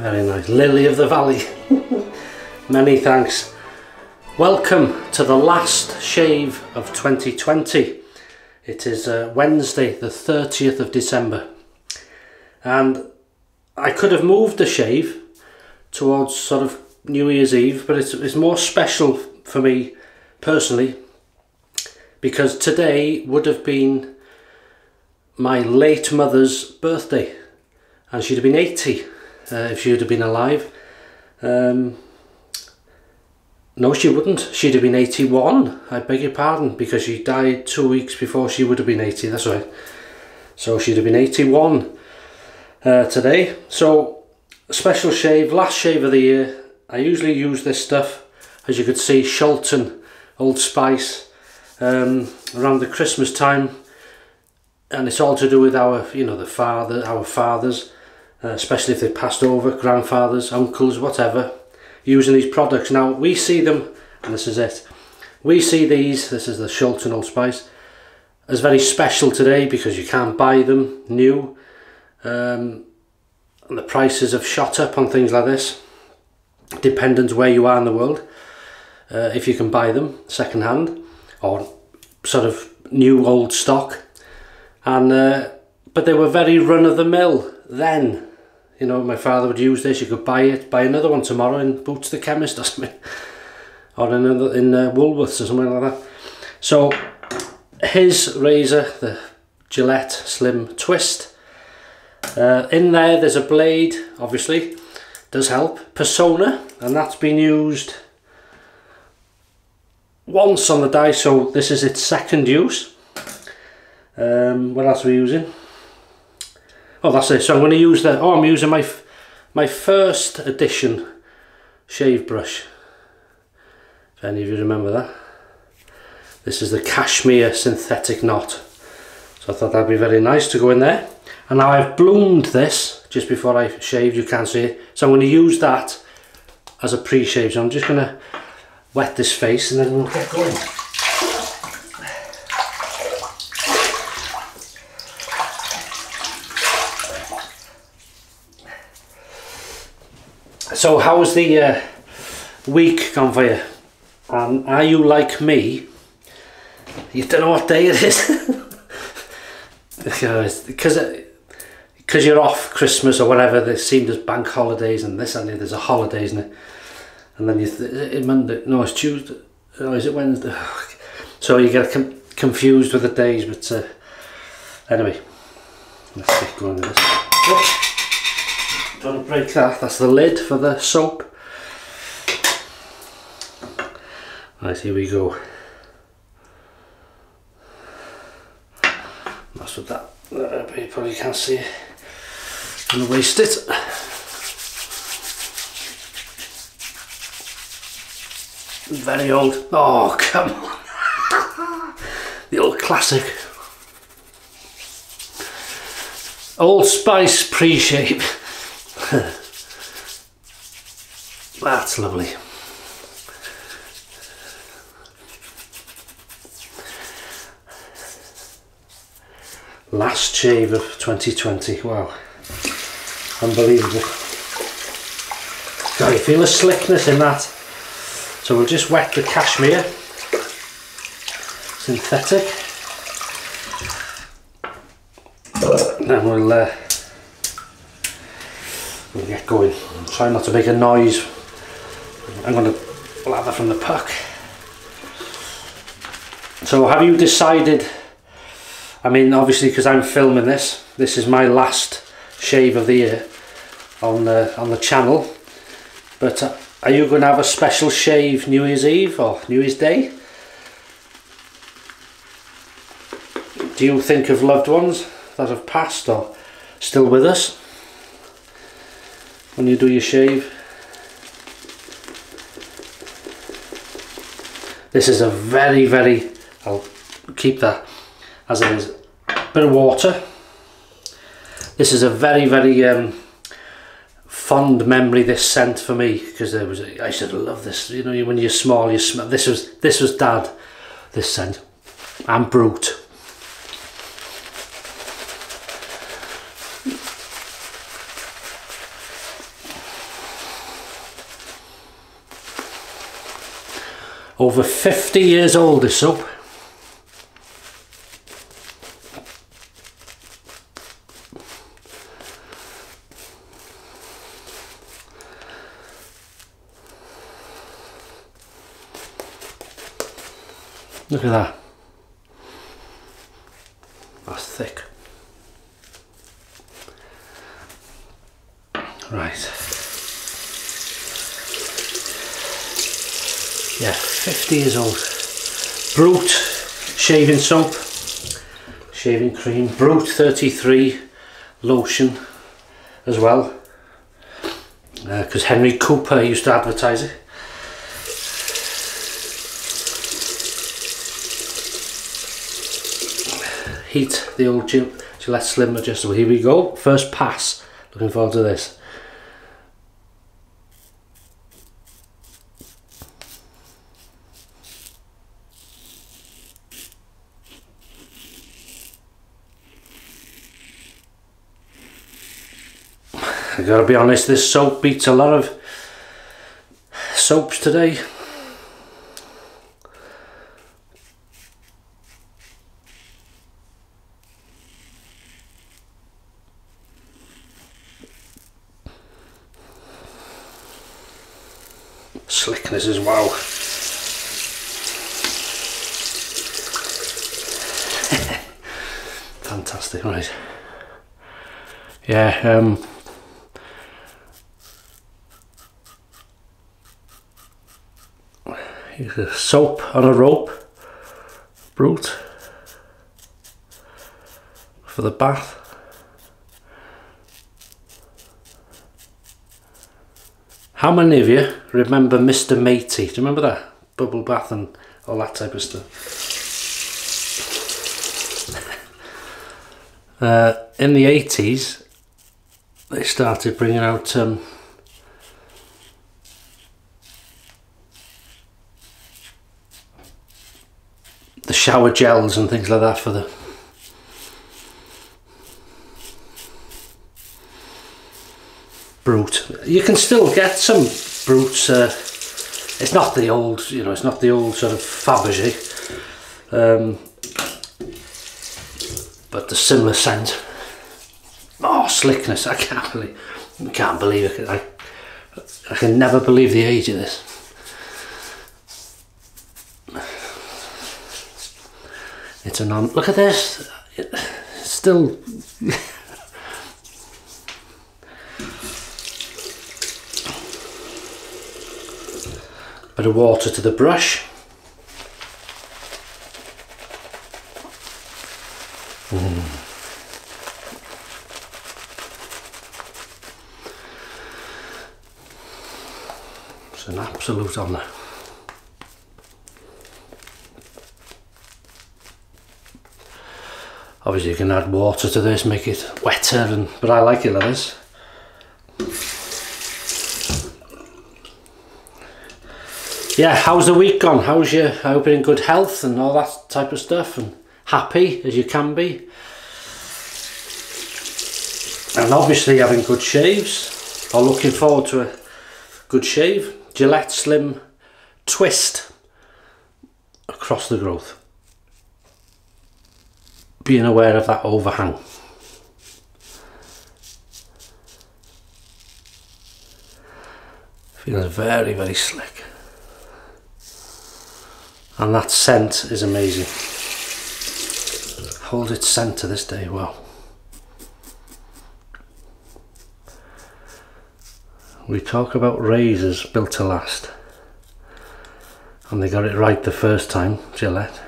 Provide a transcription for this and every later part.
Very nice. Lily of the Valley. Many thanks. Welcome to the last shave of 2020. It is Wednesday the 30th of December. And I could have moved the shave towards sort of New Year's Eve, but it's more special for me personally because today would have been my late mother's birthday and she'd have been 80 if she would have been alive. No, she wouldn't. She'd have been 81, I beg your pardon, because she died 2 weeks before she would have been 80, that's right. So she'd have been 81 today. So, special shave, last shave of the year. I usually use this stuff, as you could see, Shulton, Old Spice, around the Christmas time. And it's all to do with our, you know, our fathers, especially if they passed over, grandfathers, uncles, whatever, using these products. Now we see them, and this is it, we see these, this is the Shulton Old Spice, as very special today because you can't buy them new, and the prices have shot up on things like this, dependent where you are in the world, if you can buy them second hand or sort of new old stock. And but they were very run-of-the-mill then. You know, my father would use this, you could buy another one tomorrow in Boots the Chemist or something, or in Woolworths or something like that. So his razor, the Gillette Slim Twist, in there's a blade, obviously, does help, Personna, and that's been used once on the dye, so this is its second use. What else are we using? Oh, that's it. So I'm going to use I'm using my first edition shave brush, if any of you remember that. This is the Cashmere synthetic knot, so I thought that'd be very nice to go in there. And now I've bloomed this just before I shaved, you can't see it, so I'm going to use that as a pre-shave. So I'm just going to wet this face and then we'll get going. So how's the week gone for you? Are you like me? You don't know what day it is? Because you're off Christmas or whatever, they seem as bank holidays and this and that, there's a holiday, isn't it? And then it's Monday, no, it's Tuesday, oh, is it Wednesday? So you get confused with the days, but anyway, let's get going with this. Oh. Don't break that, that's the lid for the soap. Right, here we go. That's what that, you probably can't see it. I'm gonna waste it. Very old, oh come on. The old classic. Old Spice pre-shave. That's lovely. Last shave of 2020. Wow, unbelievable. God, you feel the slickness in that. So we'll just wet the Cashmere synthetic, and we'll get going. Try not to make a noise. I'm going to lather from the puck. So have you decided, I mean obviously because I'm filming this is my last shave of the year on the channel, but are you going to have a special shave New Year's Eve or New Year's Day? Do you think of loved ones that have passed or still with us when you do your shave? This is a very, I'll keep that as it is, bit of water. This is a very fond memory, this scent for me, because I used to love this, you know, when you're small you smell, this was Dad, this scent, and Brute. Over 50 years old, this soap. Look at that. That's thick. Right. Yeah, 50 years old. Brute shaving soap, shaving cream, Brute 33 lotion as well, because Henry Cooper used to advertise it. Heat, the old Gillette Slim Adjustable. Here we go, first pass. Looking forward to this. I gotta be honest, this soap beats a lot of soaps today. Slickness as well. Fantastic, right. Yeah, here's a soap on a rope, Brute, for the bath. How many of you remember Mr. Matey? Do you remember that? Bubble bath and all that type of stuff. In the 80s, they started bringing out the shower gels and things like that for the Brute. You can still get some Brutes. It's not the old, you know, it's not the old sort of Fabergé, but the similar scent. Oh, slickness! I can't believe it. I can never believe the age of this. It's a non. Look at this. It's still. Bit of water to the brush. It's an absolute honour. Obviously you can add water to this, make it wetter, but I like it like this. Yeah, how's the week gone? I hope you're in good health and all that type of stuff, and happy as you can be. And obviously having good shaves, or looking forward to a good shave. Gillette Slim Twist across the growth. Being aware of that overhang. Feels very, very slick. And that scent is amazing. Holds its scent to this day. Wow. We talk about razors built to last, and they got it right the first time, Gillette.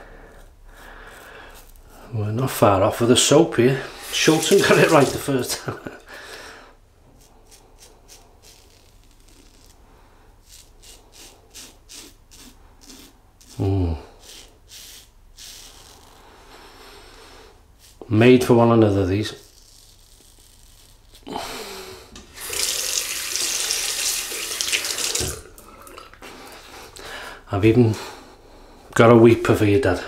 We're not far off with the soap here. Shulton got it right the first time. Made for one another, these. I've even got a weeper for your dad.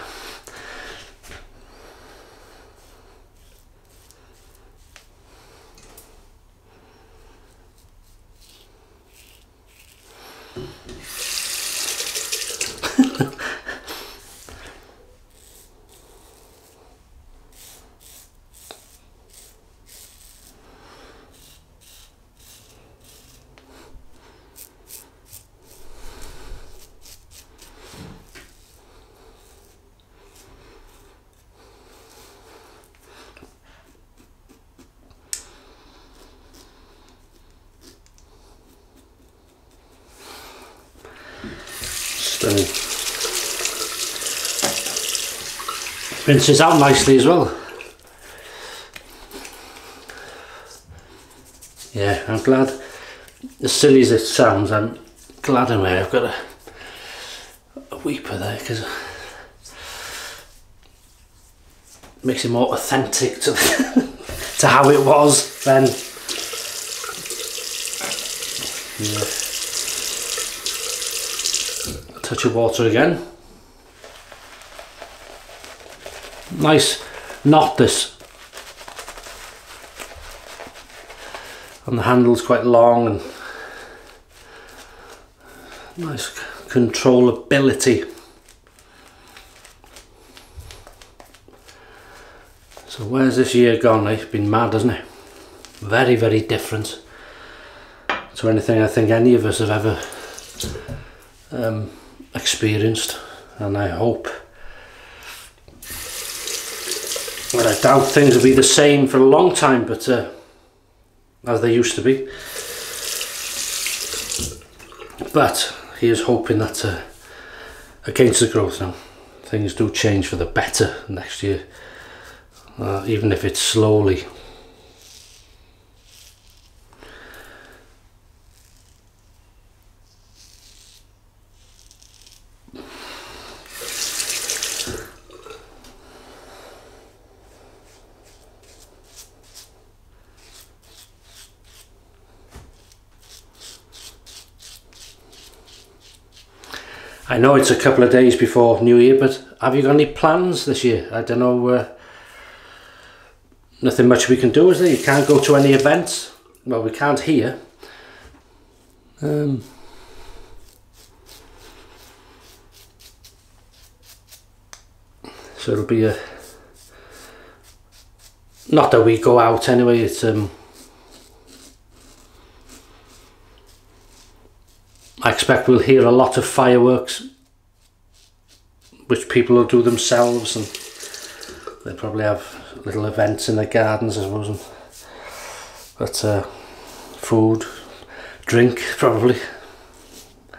and rinses out nicely as well. Yeah, I'm glad, as silly as it sounds, I'm glad in a way I've got a weeper there, because it makes it more authentic to to how it was then. Yeah. A touch of water again. Nice knot this. And the handle's quite long and nice controllability. So where's this year gone? It's been mad, hasn't it? Very, very different to anything I think any of us have ever experienced, and I hope, well, I doubt things will be the same for a long time, but as they used to be. But he is hoping that against the growth now, things do change for the better next year, even if it's slowly. I know it's a couple of days before New Year, but have you got any plans this year? I don't know, nothing much we can do, is there? You can't go to any events. Well, we can't here. So it'll be a... Not that we go out anyway, it's... I expect we'll hear a lot of fireworks, which people will do themselves, and they probably have little events in their gardens, I suppose. But food, drink, probably.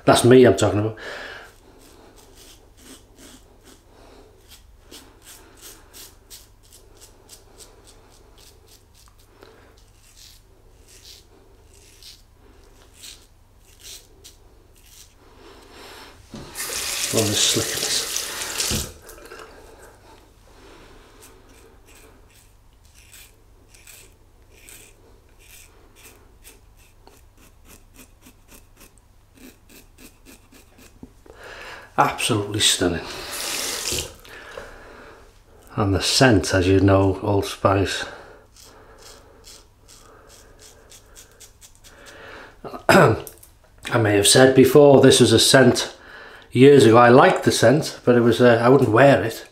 That's me I'm talking about. On the slickness. Absolutely stunning. And the scent, as you know, Old Spice. I may have said before, this was a scent years ago. I liked the scent, but it was I wouldn't wear it.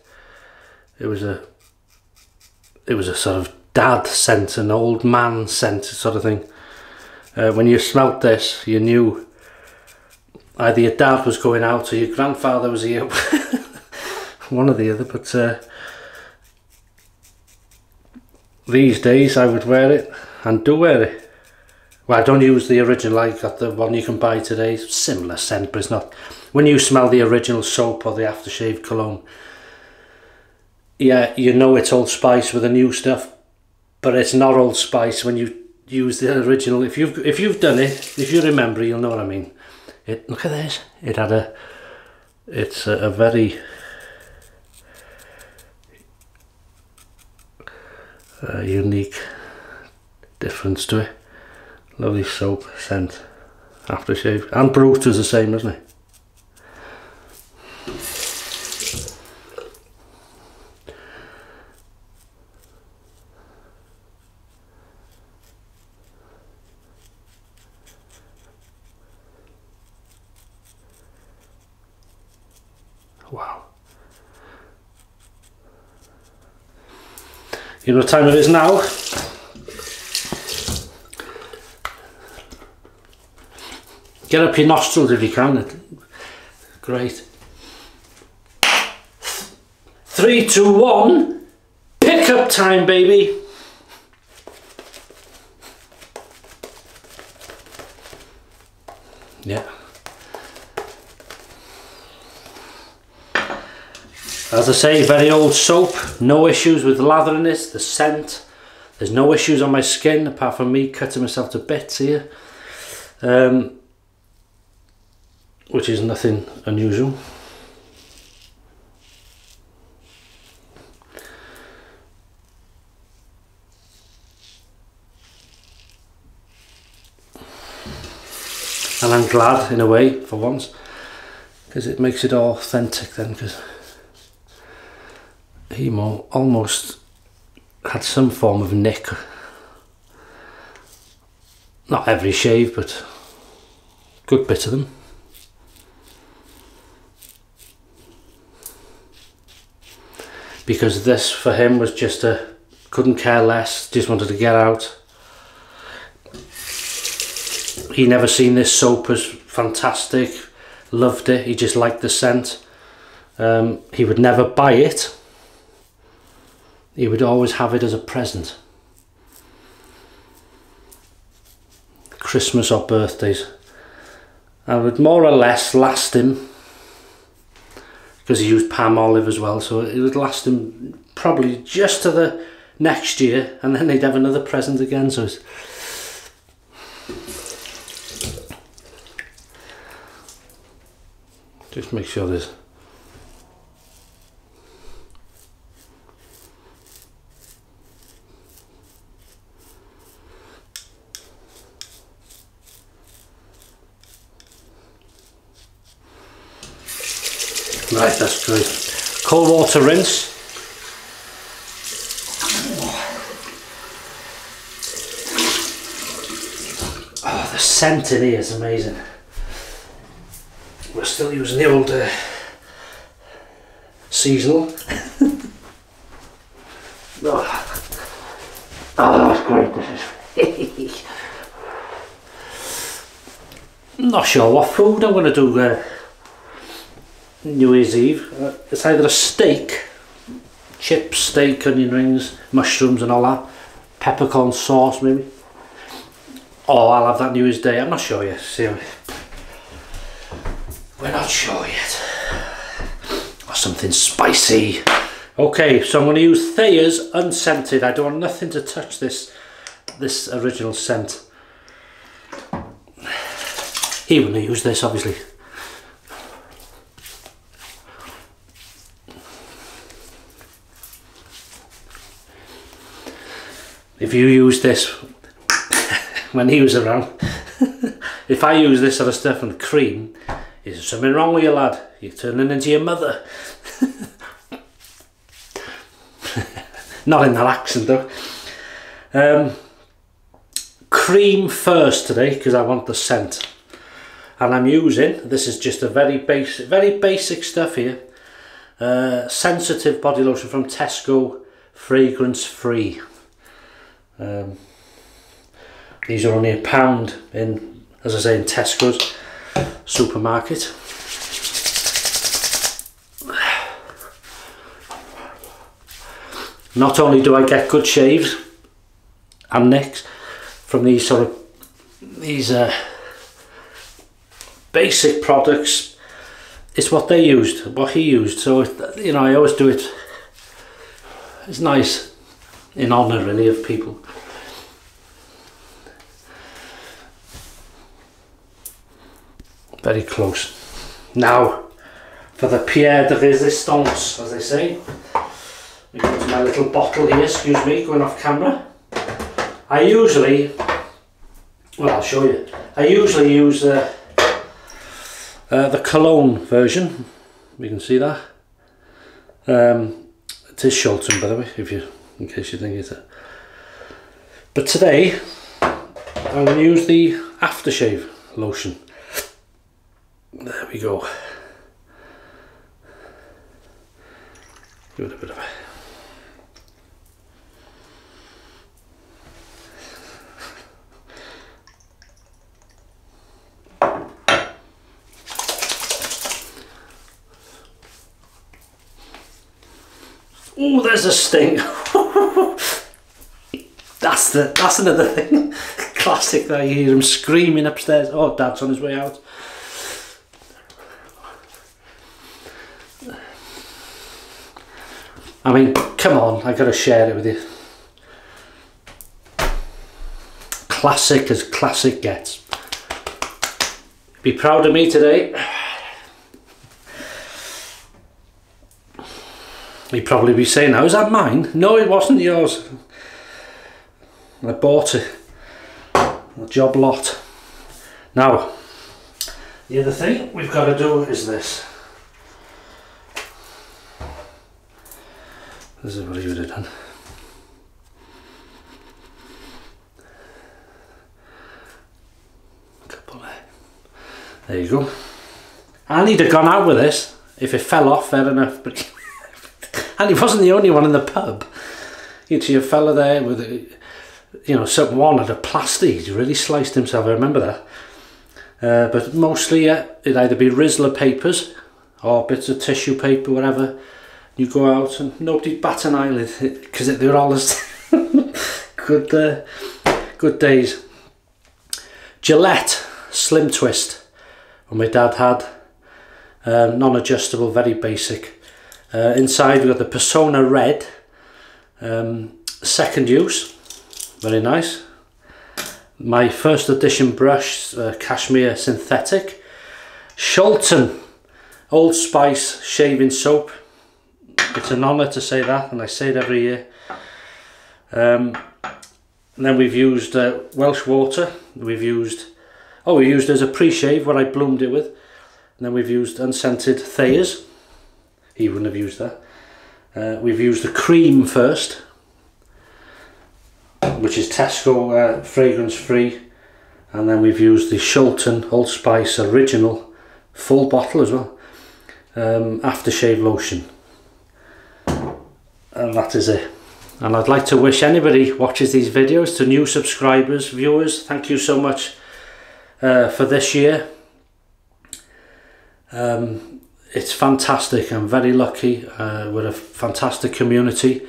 It was a sort of dad scent, an old man scent sort of thing. When you smelt this, you knew either your dad was going out or your grandfather was here. One or the other. But these days I would wear it, and do wear it. Well, I don't use the original. I got the one you can buy today. Similar scent, but it's not. When you smell the original soap or the aftershave cologne, yeah, you know it's Old Spice with the new stuff, but it's not Old Spice when you use the original. If you've done it, if you remember, you'll know what I mean. Look at this. It had it's a very unique difference to it. Lovely soap scent, aftershave, and Brute is the same, isn't it? Wow. You know what time it is now? Get up your nostrils if you can. Great. 3, 2, 1. Pick up time, baby. Yeah. As I say, very old soap, no issues with lathering it, the scent. There's no issues on my skin apart from me cutting myself to bits here. Which is nothing unusual. And I'm glad in a way for once, because it makes it authentic then, because he almost had some form of nick. Not every shave, but a good bit of them. Because this for him was just couldn't care less, just wanted to get out. He never seen this soap as fantastic, loved it, he just liked the scent. He would never buy it, he would always have it as a present. Christmas or birthdays. And would more or less last him, because he used palm olive as well, so it would last him probably just to the next year, and then they'd have another present again. So it's just make sure there's right, that's good. Cold water rinse. Oh, the scent in here is amazing. We're still using the old seasonal. Oh, that's great. This is. I'm not sure what food I'm going to do New Year's Eve. It's either a steak, chips, steak, onion rings, mushrooms and all that, peppercorn sauce maybe, or I'll have that New Year's Day. I'm not sure yet. See, we're not sure yet. Or something spicy. Okay, so I'm going to use Thayer's Unscented. I don't want nothing to touch this original scent. He wouldn't use this, obviously. If you use this when he was around, if I use this sort of stuff and cream, is there something wrong with you, lad? You're turning into your mother. Not in that accent though. Cream first today because I want the scent, and I'm using, this is just a very basic stuff here, sensitive body lotion from Tesco, fragrance free. These are only £1 in, as I say, in Tesco's supermarket. Not only do I get good shaves and nicks from these basic products, it's what they used, what he used. So you know, I always do it. It's nice, in honour really of people. Very close. Now for the pierre de resistance, as they say. We go to my little bottle here, excuse me, going off camera. I usually, well, I'll show you. I usually use the cologne version. You can see that. It is Shulton, by the way, in case you think it's it. But today, I'm going to use the Aftershave lotion. There we go. Give it a bit of a... Oh, there's a sting. That's another thing. Classic that you hear him screaming upstairs. Oh, Dad's on his way out. I mean, come on, I gotta share it with you. Classic as classic gets. Be proud of me today. You'd probably be saying, now, is that mine? No, it wasn't yours. I bought it. A job lot. Now, the other thing we've got to do is this. This is what you would have done. Couple there you go. I need to have gone out with this. If it fell off, fair enough. But and he wasn't the only one in the pub. You'd see a fella there with, one had a plastic. He really sliced himself. I remember that. But mostly, it'd either be Rizzler papers or bits of tissue paper, whatever. You go out and nobody'd bat an eyelid because they were all as good days. Gillette Slim Twist, what my dad had, non-adjustable, very basic. Inside we've got the Personna Red, second use, very nice. My first edition brush, Cashmere synthetic. Shulton Old Spice shaving soap. It's an honour to say that, and I say it every year. And then we've used Welsh water. We used as a pre-shave what I bloomed it with. And then we've used Unscented Thayers. He wouldn't have used that. We've used the cream first, which is Tesco fragrance free. And then we've used the Shulton Old Spice original full bottle as well. Aftershave lotion. And that is it. And I'd like to wish anybody who watches these videos, to new subscribers, viewers, thank you so much for this year. It's fantastic. I'm very lucky with a fantastic community.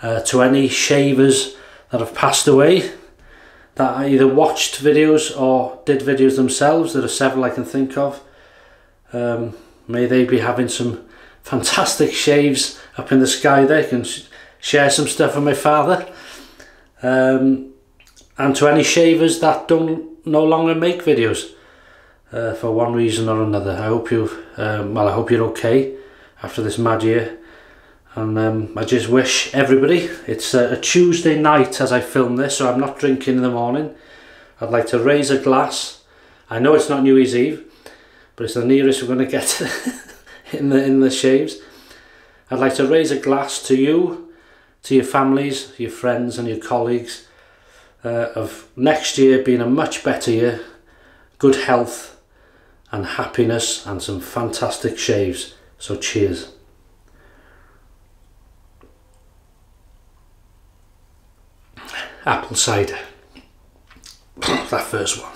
To any shavers that have passed away, that I either watched videos or did videos themselves, there are several I can think of. May they be having some fantastic shaves up in the sky. They can share some stuff with my father. And to any shavers that don't no longer make videos for one reason or another, I hope I hope you're okay after this mad year. And I just wish everybody, it's a Tuesday night as I film this, so I'm not drinking in the morning. I'd like to raise a glass. I know it's not New Year's Eve, but it's the nearest we're going to get in the shaves. I'd like to raise a glass to you, to your families, your friends and your colleagues, of next year being a much better year, good health and happiness and some fantastic shaves. So cheers. Apple cider. That first one.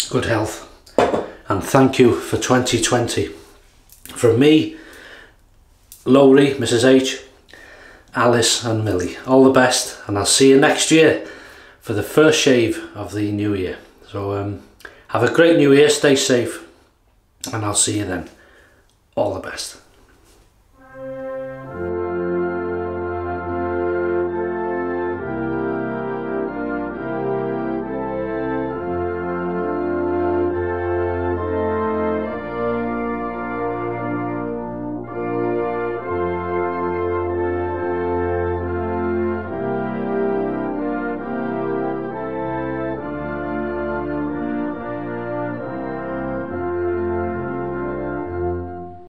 Good health, and thank you for 2020. From me, Lowry, Mrs H, Alice and Millie, all the best, and I'll see you next year for the first shave of the new year. So have a great new year, stay safe, and I'll see you then. All the best.